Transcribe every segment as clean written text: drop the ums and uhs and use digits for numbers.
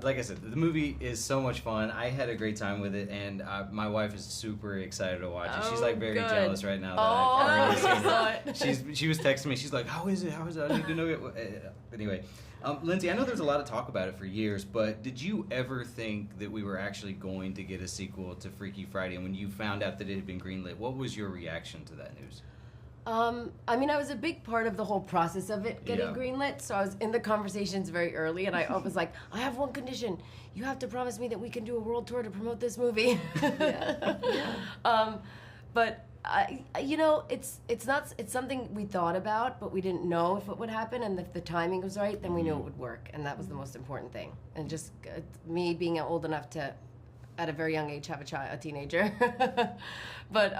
like I said, the movie is so much fun. I had a great time with it, and my wife is super excited to watch it. She's like very jealous right now that I've already seen it. She was texting me. She's like, "How is it? How is it? I need to know it." Anyway, Lindsay, I know there's a lot of talk about it for years, but did you ever think that we were actually going to get a sequel to Freaky Friday? And when you found out that it had been greenlit, what was your reaction to that news? I mean, I was a big part of the whole process of it getting greenlit, so I was in the conversations very early, and I was like, I have one condition. You have to promise me that we can do a world tour to promote this movie. But, it's something we thought about, but we didn't know if it would happen, and if the timing was right, then we knew it would work, and that was the most important thing. And just me being old enough to, at a very young age, have a teenager. But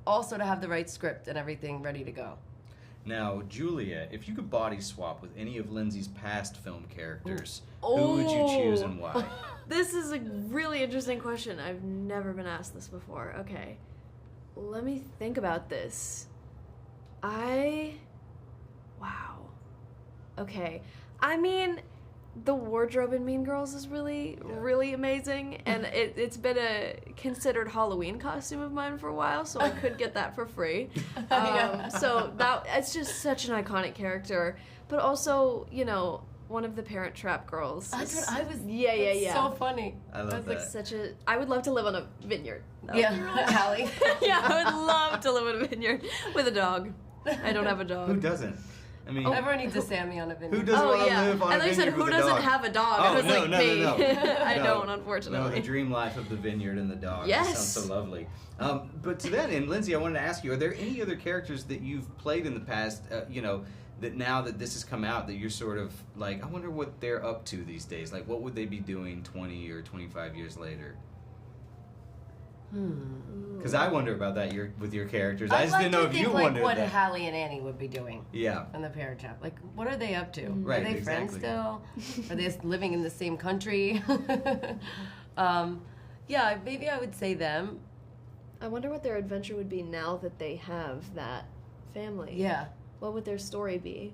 also to have the right script and everything ready to go. Now, Julia, if you could body swap with any of Lindsay's past film characters, who would you choose and why? This is a really interesting question. I've never been asked this before. Okay, let me think about this. Wow. Okay, I mean, the wardrobe in Mean Girls is really amazing, and it's been a considered Halloween costume of mine for a while, so I could get that for free. So it's just such an iconic character, but also, one of the Parent Trap girls. That's what I was. Yeah. So funny. I love that. I would love to live on a vineyard. Hallie. Yeah, I would love to live on a vineyard with a dog. I don't have a dog. Who doesn't? I mean, everyone needs a Sammy on a vineyard. Who doesn't want to live on a vineyard with a dog? And then you said, who doesn't have a dog? I was like, me. No. I don't, unfortunately. No, the dream life of the vineyard and the dog. Yes. That sounds so lovely. But to that end, Lindsay, I wanted to ask you, are there any other characters that you've played in the past, that now that this has come out, that you're sort of like, I wonder what they're up to these days? Like, what would they be doing 20 or 25 years later? Because I wonder about that with your characters. I just didn't know if you wondered what that. Hallie and Annie would be doing. Yeah. On the Parent Trap. Like, what are they up to? Right, are they friends still? Are they living in the same country? Yeah, maybe I would say them. I wonder what their adventure would be now that they have that family. Yeah. What would their story be?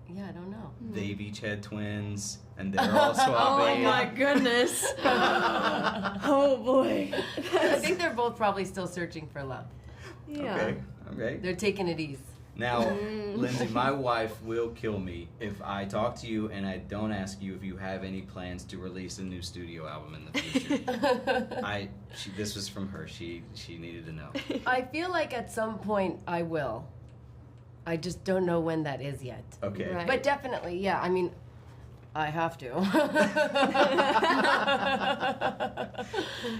Yeah, I don't know. They've each had twins, and they're all swapping. Oh my goodness. Oh boy. I think they're both probably still searching for love. Yeah. Okay. They're taking it easy. Now, Lindsay, my wife will kill me if I talk to you and I don't ask you if you have any plans to release a new studio album in the future. This was from her. She needed to know. I feel like at some point I will. I just don't know when that is yet. Okay. Right. But definitely, yeah. I mean, I have to.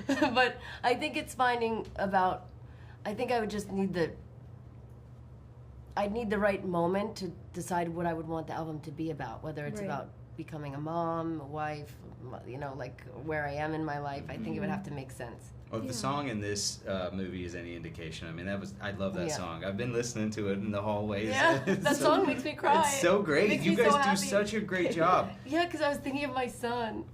But I think it's I think I would just I'd need the right moment to decide what I would want the album to be about, whether it's about becoming a mom, a wife, like where I am in my life. I think it would have to make sense. Well, if the song in this movie is any indication, I mean, I love that song. I've been listening to it in the hallways. Yeah, that song makes me cry. It's so great. You guys do such a great job. Yeah, because I was thinking of my son.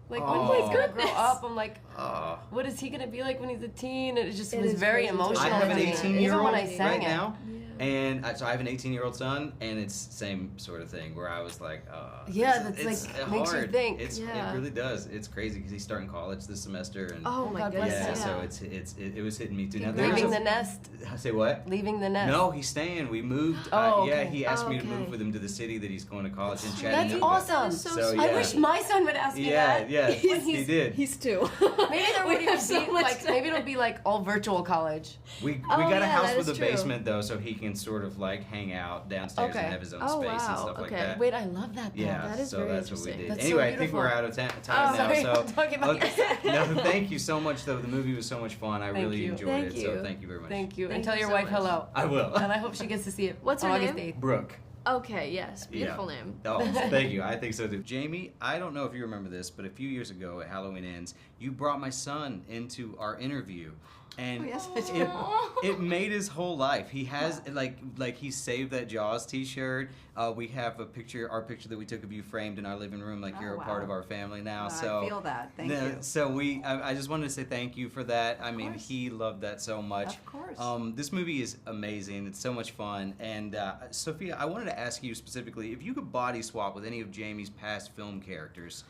Like, when Oh. he's going to grow up, I'm like, Oh. what is he going to be like when he's a teen? And it was is very crazy. emotional. I have an to me. 18-year-old Even when I sang right it. now. And so I have an 18-year-old son, and it's the same sort of thing where I was like, yeah, that's it's like makes you think. It really does. It's crazy because he's starting college this semester, and Oh my God bless goodness. him. so it was hitting me too. Now Leaving the nest. Say what? Leaving the nest. No, he's staying. We moved. Oh, yeah, okay. he asked me to okay. move with him to the city that he's going to college in That's Chattanooga. awesome. So, I yeah. wish my son would ask me that. Yeah, he did. He's 2. Maybe there We would have be so much like time. maybe it'll be like all virtual college. We got a yeah, house that with a is true. basement though, so he can sort of like hang out downstairs Okay. and have his own Oh, space and wow. stuff like Okay. that. Wait, I love that. Though. Yeah, That is so very that's what we interesting. did. That's so Anyway, I think beautiful. we're out of time sorry. now. So Talking about yourself. no, thank you so much though. The movie was so much fun. I really you. enjoyed Thank it. you. So thank you very much. Thank you. Thank And tell you your so wife much. hello. I will. And I hope she gets to see it. What's her August name? 8th. Brooke. Okay, yes. Beautiful Yeah. name. Oh, thank you. I think so too. Jamie, I don't know if you remember this, but a few years ago at Halloween Ends, you brought my son into our interview. And yes, I do. it made his whole life. He has like he saved that Jaws T-shirt. We have our picture that we took of you framed in our living room. Like you're a part of our family now. So I feel that. Thank you. So I just wanted to say thank you for that. I mean, he loved that so much. Of course. This movie is amazing. It's so much fun. And Sophia, I wanted to ask you specifically if you could body swap with any of Jamie's past film characters,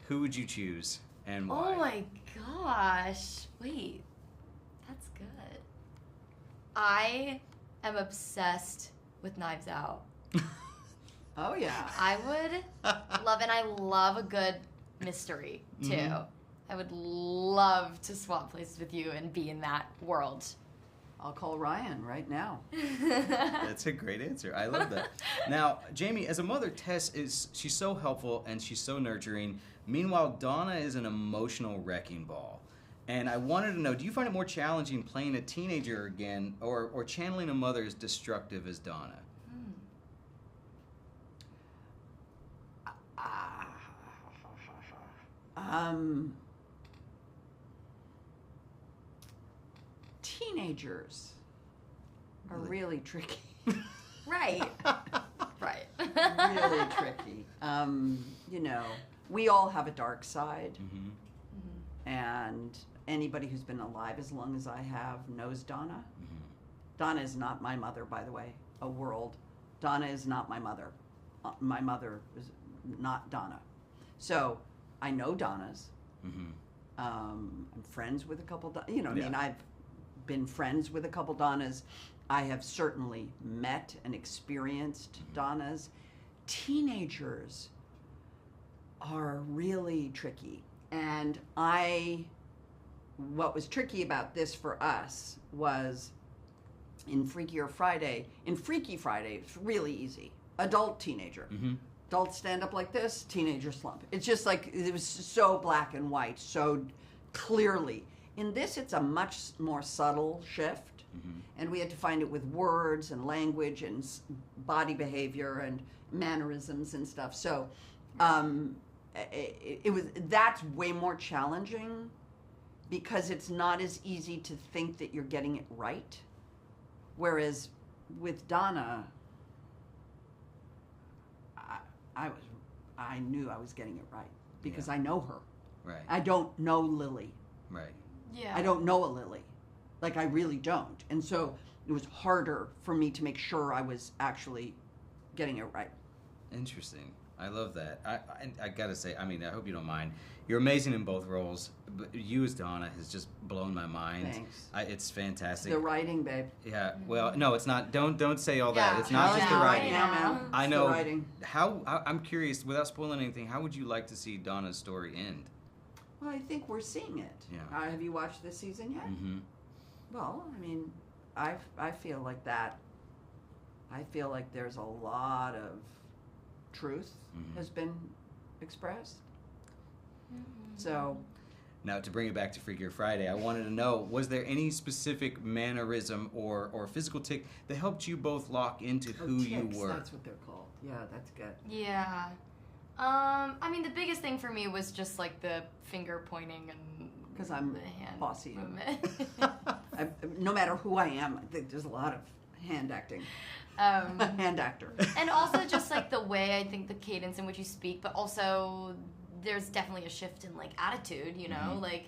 Who would you choose and why? Oh my gosh. Wait. That's good. I am obsessed with Knives Out. Oh, yeah. I would love, and I love a good mystery, too. Mm-hmm. I would love to swap places with you and be in that world. I'll call Ryan right now. That's a great answer. I love that. Now, Jamie, as a mother, she's so helpful and she's so nurturing. Meanwhile, Donna is an emotional wrecking ball. And I wanted to know, do you find it more challenging playing a teenager again or channeling a mother as destructive as Donna? Teenagers are really tricky. Right. Right. Really tricky. You know, we all have a dark side. Mm-hmm. Mm-hmm. And anybody who's been alive as long as I have knows Donna. Mm-hmm. Donna is not my mother, by the way. Donna is not my mother. My mother is not Donna. So I know Donna's. Mm-hmm. I'm friends with a couple, I mean, I've been friends with a couple Donnas. I have certainly met and experienced Donnas. Teenagers are really tricky. And what was tricky about this for us was in Freakier Friday. In Freaky Friday, it's really easy. Adult teenager. Mm-hmm. Adults stand up like this, teenager slump. It's just like, it was so black and white, so clearly. In this, it's a much more subtle shift, mm-hmm. and we had to find it with words and language and body behavior and mannerisms and stuff. So that's way more challenging because it's not as easy to think that you're getting it right. Whereas with Donna, I knew I was getting it right because I know her. Right. I don't know Lily. Right. Yeah. I don't know a Lily. Like, I really don't. And so it was harder for me to make sure I was actually getting it right. Interesting. I love that. I gotta say, I mean, I hope you don't mind. You're amazing in both roles. But you as Donna has just blown my mind. Thanks. It's fantastic. The writing, babe. Yeah. Well, no, it's not. Don't say all that. It's not just the writing. I know. The writing. I'm curious, without spoiling anything, how would you like to see Donna's story end? Well, I think we're seeing it. Yeah. Have you watched this season yet? Mm-hmm. Well, I mean, I feel like that. I feel like there's a lot of truth has been expressed. Mm-hmm. So. Now, to bring it back to Freakier Friday, I wanted to know, was there any specific mannerism or physical tick that helped you both lock into who you were? That's what they're called. Yeah, that's good. Yeah. I mean, the biggest thing for me was just like the finger pointing and because I'm the hand bossy. movement. No matter who I am, I think there's a lot of hand acting. Hand actor. And also just like the way I think the cadence in which you speak, but also there's definitely a shift in like attitude, you know? Mm-hmm. Like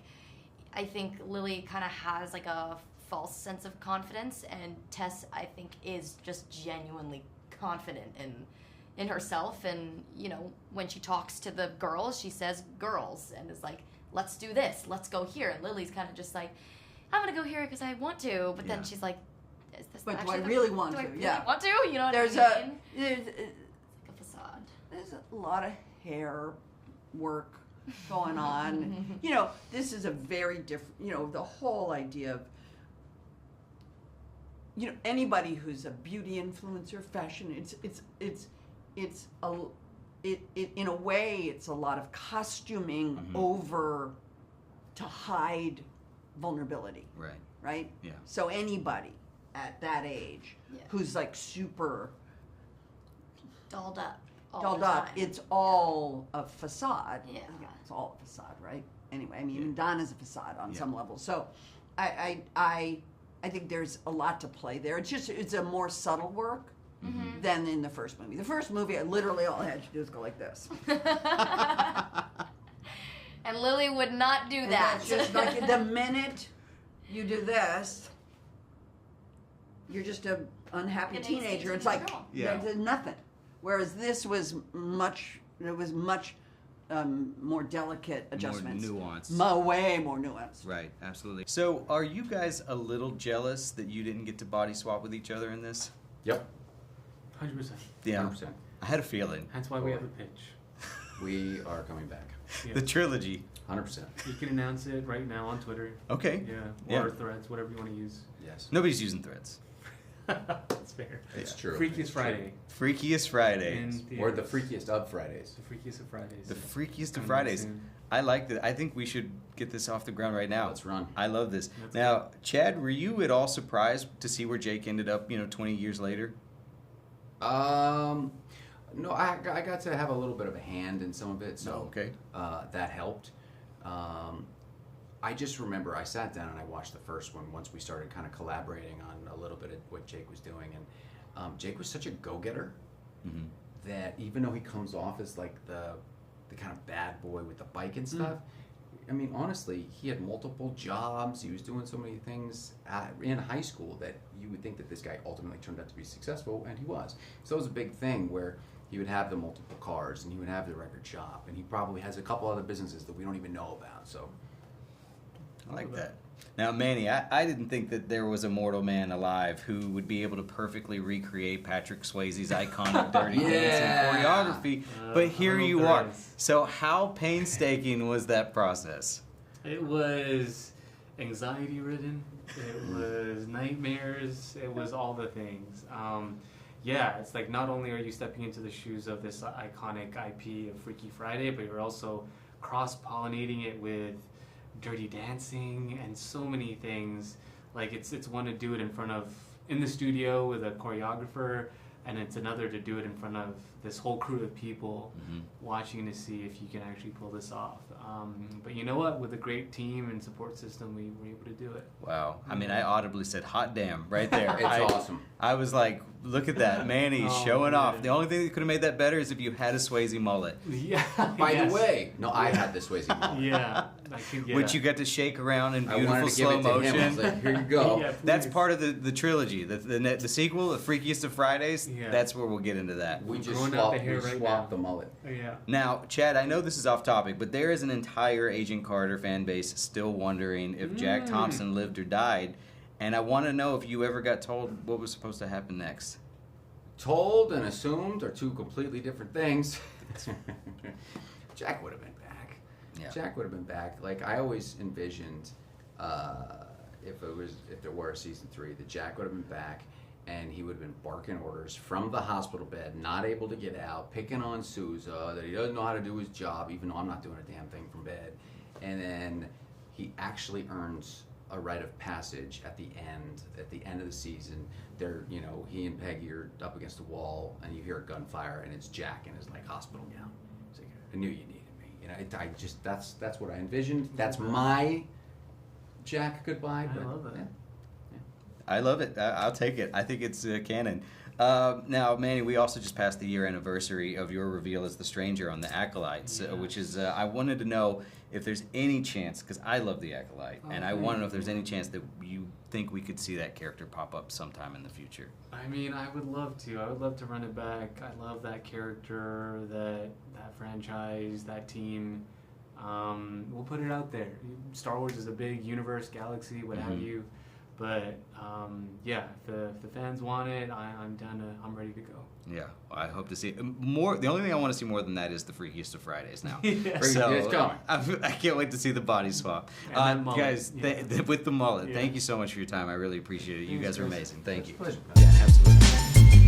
I think Lily kind of has like a false sense of confidence, and Tess I think is just genuinely confident in herself, and you know, when she talks to the girls, she says girls and is like, let's do this, let's go here, and Lily's kind of just like, I'm gonna go here because I want to, but then she's like, is this but actually do I really want to? Do I really want to? You know what there's I mean? There's like a facade. There's a lot of hair work going on. You know, this is a very different, you know, the whole idea of, you know, anybody who's a beauty influencer, fashion, in a way, it's a lot of costuming over to hide vulnerability. Right. Right? Yeah. So anybody at that age who's like super dolled up. It's all a facade. Yeah. It's all a facade, right? Anyway, I mean, Donna's a facade on some level. So I think there's a lot to play there. It's a more subtle work than in the first movie. The first movie, literally all I had to do was go like this. And Lily would not do that. It's just like the minute you do this, you're just an unhappy teenager. It's like there's nothing. Whereas this was much more delicate adjustments. More nuance. Way more nuanced. Right, absolutely. So, are you guys a little jealous that you didn't get to body swap with each other in this? Yep. 100%. Yeah. 100%. I had a feeling. That's why we have a pitch. We are coming back. Yeah. The trilogy. 100%. You can announce it right now on Twitter. Okay. Yeah. Or Threads, whatever you want to use. Yes. Nobody's using Threads. That's fair. It's true. Freakiest It's Friday. Freakiest Fridays. Or the freakiest of Fridays. The freakiest of Fridays. The freakiest of Coming Fridays. soon. I like that. I think we should get this off the ground right now. Let's run. I love this. Let's Now, Chad, were you at all surprised to see where Jake ended up, 20 years later? No, I got to have a little bit of a hand in some of it, so okay. That helped. I just remember I sat down and I watched the first one once we started kind of collaborating on a little bit of what Jake was doing, and Jake was such a go-getter that even though he comes off as like the kind of bad boy with the bike and stuff, I mean, honestly, he had multiple jobs. He was doing so many things in high school that you would think that this guy ultimately turned out to be successful, and he was. So it was a big thing where he would have the multiple cars, and he would have the record shop, and he probably has a couple other businesses that we don't even know about. So I like that. Now, Manny, I didn't think that there was a mortal man alive who would be able to perfectly recreate Patrick Swayze's iconic Dirty Dancing choreography, but here you are. So how painstaking was that process? It was anxiety-ridden. It was nightmares. It was all the things. Yeah, it's like not only are you stepping into the shoes of this iconic IP of Freaky Friday, but you're also cross-pollinating it with Dirty Dancing and so many things. Like it's one to do it in the studio with a choreographer, and it's another to do it in front of this whole crew of people watching to see if you can actually pull this off. But you know what? With a great team and support system, we were able to do it. Wow. I mean, I audibly said, hot damn, right there. it's awesome. I was like, look at that. Manny showing off. The only thing that could have made that better is if you had a Swayze mullet. Yeah. By the way, no, I had the Swayze mullet. Yeah. Which you got to shake around in I beautiful wanted to give slow it to motion. him. I was like, here you go. Yeah, That's please. part of the trilogy. The sequel, The Freakiest of Fridays, Yeah. that's where we'll get into that. We just growing out the swapped, hair right swapped now. the mullet. Yeah. Now, Chad, I know this is off topic, but there is an entire Agent Carter fan base still wondering if Jack Thompson lived or died, and I want to know if you ever got told what was supposed to happen next. Told and assumed are two completely different things. Jack would have been back. Yeah. Jack would have been back. Like I always envisioned, if there were a season 3, that Jack would have been back, and he would have been barking orders from the hospital bed, not able to get out, picking on Sousa, that he doesn't know how to do his job, even though I'm not doing a damn thing from bed. And then he actually earns a rite of passage at the end of the season. They're, he and Peggy are up against the wall, and you hear a gunfire, and it's Jack in his like hospital gown. It's like, I knew you needed me. I just that's what I envisioned. That's my Jack goodbye. I love that. Yeah. I love it. I'll take it. I think it's canon. Now, Manny, we also just passed the year anniversary of your reveal as the Stranger on the Acolytes, which is, I wanted to know if there's any chance, because I love the Acolyte, and I want to know if there's any chance that you think we could see that character pop up sometime in the future. I mean, I would love to. I would love to run it back. I love that character, that franchise, that team. We'll put it out there. Star Wars is a big universe, galaxy, what have you. But yeah, if the fans want it, I'm ready to go. Yeah, I hope to see it. More. The only thing I want to see more than that is the Freakiest of Fridays now. So it's coming. I can't wait to see the body swap. Guys, with the mullet, thank you so much for your time. I really appreciate it. You guys are amazing. Thank you. Pleasure. Yeah, absolutely.